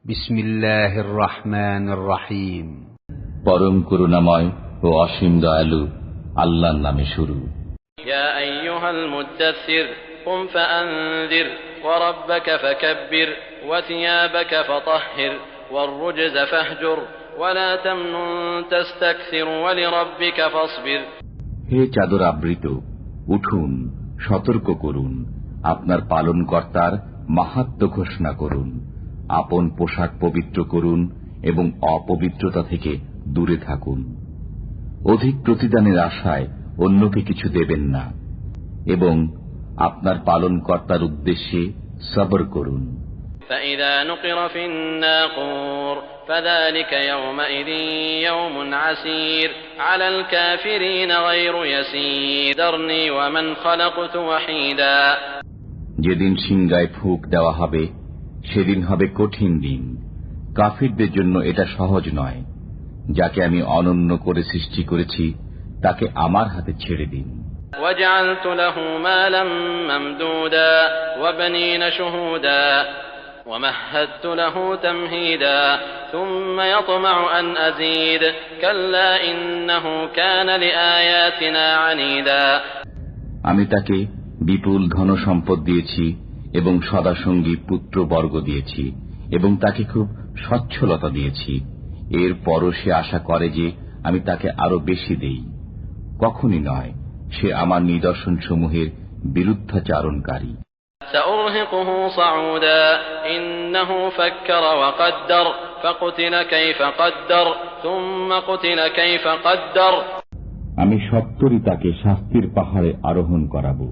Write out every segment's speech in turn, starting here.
বিসমিল্লাহির রহমানির রহিম। পরম করুণাময় ও অসীম দয়ালু আল্লাহর নামে শুরু। ইয়া আইয়ুহাল মুদ্দাসসির কুম ফাআনযির ওয়া রাব্বাকা ফাকাব্বির ওয়া থিয়াবাকা ফাতাহহির ওয়ার রুজজা ফাহজুর ওয়া লা তামনুন তাস্তাকসির ওয়া লিরাব্বিকা ফাসবির। হে চাদর আবৃত, উঠুন, সতর্ক করুন, আপনার পালনকর্তার মাহাত্ম্য ঘোষণা করুন, আপন পোশাক পবিত্র করুন এবং অপবিত্রতা থেকে দূরে থাকুন। অধিক প্রতিদানের আশায় অন্যকে কিছু দেবেন না এবং আপনার পালনকর্তার উদ্দেশ্যে সবর করুন। فإذا نقر في الناقور فذلك يومئذ يوم عسير على الكافرين غير يسير ذرني ومن خلقت وحيدا। যেদিন সিংগায় ফুঁক দেওয়া হবে সেদিন হবে কঠিন দিন। কাফিরদের জন্য এটা সহজ নয়। যাকে আমি অনন্য করে সৃষ্টি করেছি তাকে আমার হাতে ছেড়ে দিন। وجعلت له مالا ممدودا وبنين شهودا ومهدت له تمهيدا ثم يطمع أن أزيد كلا إنه كان لآياتنا عنيدا। আমি তাকে বিপুল ধন সম্পদ দিয়েছি এবং সদাসঙ্গী পুত্রবর্গ দিয়েছি এবং তাকে খুব সচ্ছলতা দিয়েছি। এরপরও সে আশা করে যে আমি তাকে আরো বেশি দেই। কখনই নয়, সে আমার নিদর্শন সমূহের বিরুদ্ধাচারণকারী। سأرهقه صعودا إنه فكر وقدر فقتل كيف قدر ثم قتل كيف قدر। আমি সত্তরই তাকে শাস্তির পাহাড়ে আরোহণ করাবো।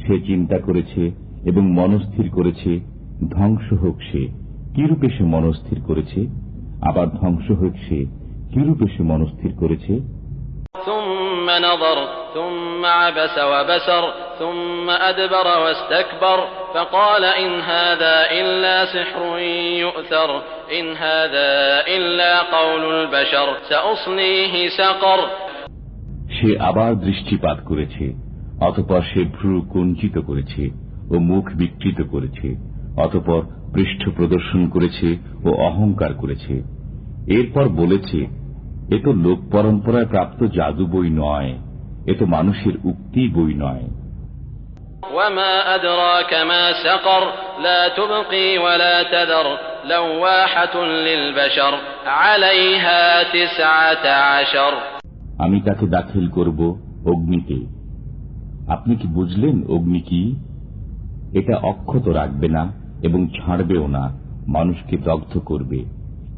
সে চিন্তা করেছে এবং মনস্থির করেছে, ধ্বংস হোক সে, কিরূপে সে মনস্থির করেছে, আবার ধ্বংস হোক সে, কিরূপে সে মনস্থির করেছে। ثم نظر ثم عبس وبسر ثم أدبر واستكبر فقال إن هذا إلا سحر يؤثر إن هذا إلا قول البشر سأصليه سقر। সে আবার দৃষ্টিপাত করেছে, অতঃপর সে ভ্রু কুঞ্চিত করেছে ও মুখ বিকৃত করেছে, অতঃপর পৃষ্ঠ প্রদর্শন করেছে ও অহংকার করেছে। এরপর বলেছে, এ তো লোক পরম্পরায় প্রাপ্ত জাদু বই নয়, এ তো মানুষের উক্তি বই নয়। وما أدراك ما سقر لا تبقي ولا تذر لواحة للبشر عليها 19। আমি তাকে দাখিল করব অগ্নিতে। আপনি কি বুঝলেন অগ্নি কি? এটা অক্ষত রাখবে না এবং ছাড়বেও না, মানুষকে দগ্ধ করবে।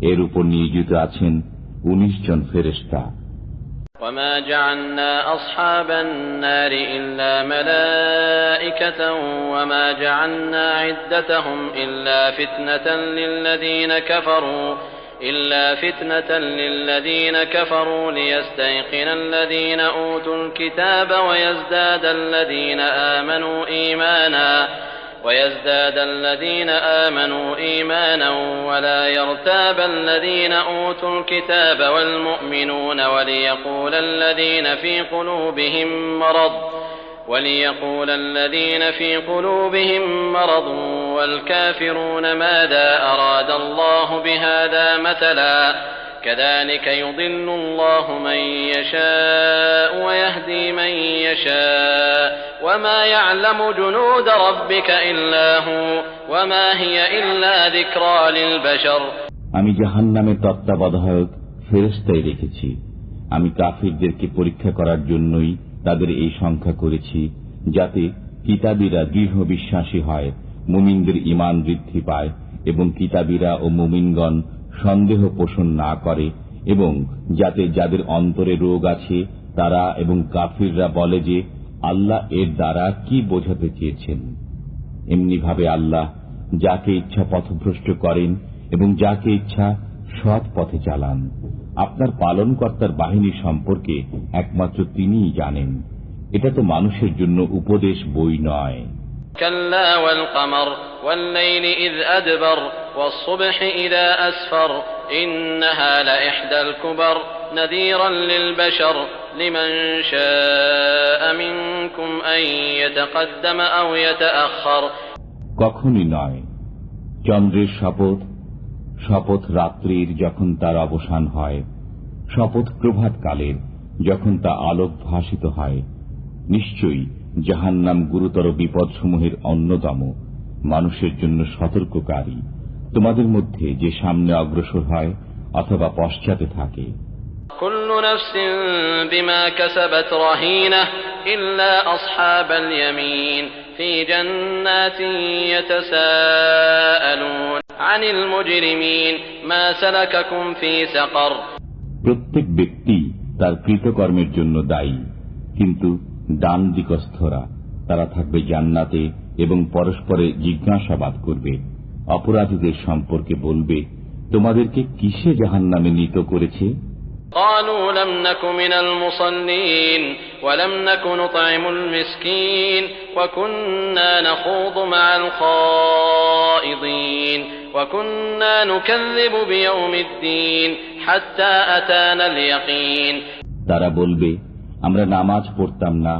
এর উপর নিয়োজিত আছেন 19 জন ফেরেশতা। وما جعلنا أصحاب النار إلا ملائكة وما جعلنا عدتهم إلا فتنة للذين كفروا ليستيقن الذين أوتوا الكتاب ويزداد الذين آمنوا إيمانا ولا يرتاب الذين أوتوا الكتاب والمؤمنون وليقول الذين في قلوبهم مرض والكافرون ماذا أراد الله بهذا مثلا كذلك يضل الله من يشاء ويهدي من يشاء وما يعلم جنود ربك إلا هو وما هي إلا ذكرى للبشر। আমি জাহান্নামের তত্ত্বাবধায়ক ফেরেশতাই রেখেছি। আমি কাফিরদেরকে পরীক্ষা করার জন্যই তাদের এই সংখ্যা করেছি, যাতে কিতাবীরা দৃঢ় বিশ্বাসী হয়, মুমিনদের ঈমান বৃদ্ধি পায় এবং কিতাবীরা ও মুমিনগণ সন্দেহ পোষণ না করে, এবং যাতে যাদের অন্তরে রোগ আছে তারা এবং কাফিররা বলে যে আল্লাহ এর দ্বারা কি বোঝাতে চেয়েছেন। এমনি ভাবে আল্লাহ যাকে ইচ্ছা পথভ্রষ্ট করেন এবং যাকে ইচ্ছা সৎ পথে চালান। আপনার পালনকর্তার বাহিনী সম্পর্কে একমাত্র তিনিই জানেন। এটা তো মানুষের জন্য উপদেশ বই নয়। كلا والقمر والليل إذ أدبر والصبح إذا أسفر إنها لإحدى الكبر نذيرا للبشر لمن شاء منكم أن يتقدم أو يتأخر। কখনই নয়। চন্দ্রের শপথ শপথ রাত্রির যখন তার অবসান হয়, শপথ প্রভাতকালের যখন তা আলোক ভাসিত হয়। নিশ্চয়ই জাহান্নাম গুরুতর বিপদসমূহের অন্যতম, মানুষের জন্য সতর্ককারী। তোমাদের মধ্যে যে সামনে অগ্রসর হয় অথবা পশ্চাতে থাকে, كل نفس بما كسبت رهينة إلا أصحاب اليمين في جنات يتساءلون عن المجرمين ما سلككم في سقر। প্রত্যেক ব্যক্তি তার কৃতকর্মের জন্য দায়ী, কিন্তু ডান দিকস্থরা তারা থাকবে জান্নাতে এবং পরস্পরে জিজ্ঞাসাবাদ করবে। অপরাধীদের সম্পর্কে বলবে, তোমাদেরকে কিসে জাহান্নামে নীত করেছে? قالوا لم نك من المصلين ولم نك نطعم المسكين وكنا نخوض مع الخائضين وكنا نكذب بيوم الدين حتى أتانا اليقين। তারা বলবে, আমরা নামাজ পড়তাম না,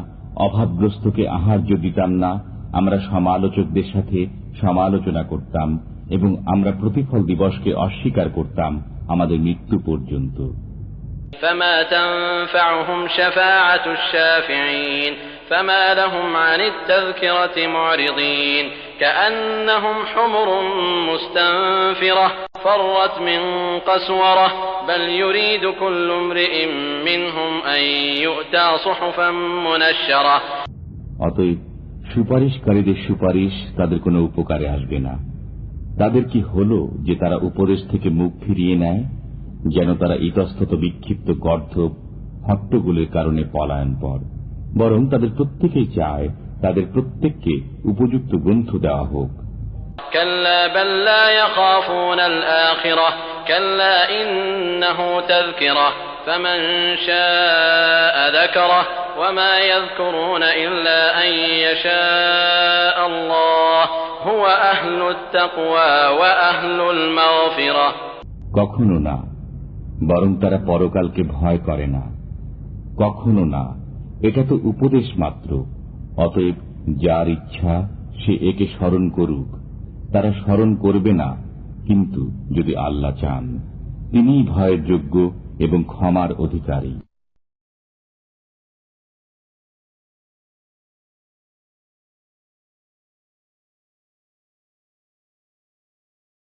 অভাবগ্রস্তকে আহার্য দিতাম না, আমরা সমালোচকদের সাথে সমালোচনা করতাম এবং আমরা প্রতিফল দিবসকে অস্বীকার করতাম আমাদের মৃত্যু পর্যন্ত। فما تنفعهم شفاعة الشافعين فما لهم عن التذكرة معرضين كأنهم حمر مستنفرة فرت من قسورة بل يريد كل امرئ منهم أن يؤتى صحفا منشرة। অতএব সুপারিশকারীদের সুপারিশ তাদের কোনো উপকারে আসবে না। তাদের কি হলো যে তারা উপদেশ থেকে মুখ ফিরিয়ে নেয়, যেন তারা ইতস্তত বিক্ষিপ্ত গর্ধব হট্টগোলের কারণে পলায়নপর। বরং তাদের প্রত্যেকেই চায় তাদের প্রত্যেককে উপযুক্ত গ্রন্থ দেওয়া হোক। كلا بل لا يخافون الآخرة كلا إنه تذكرة فمن شاء ذكره وما يذكرون إلا أن يشاء الله هو أهل التقوى وأهل المغفرة। কখনো না, বরং তারা পরকালকে ভয় করে না। কখনো না, এটা তো উপদেশ মাত্র। অতএব যার ইচ্ছা সে একে স্মরণ করুক। তারা স্মরণ করবে না, কিন্তু যদি আল্লাহ চান, তিনিই ভয়ের যোগ্য এবং ক্ষমার অধিকারী।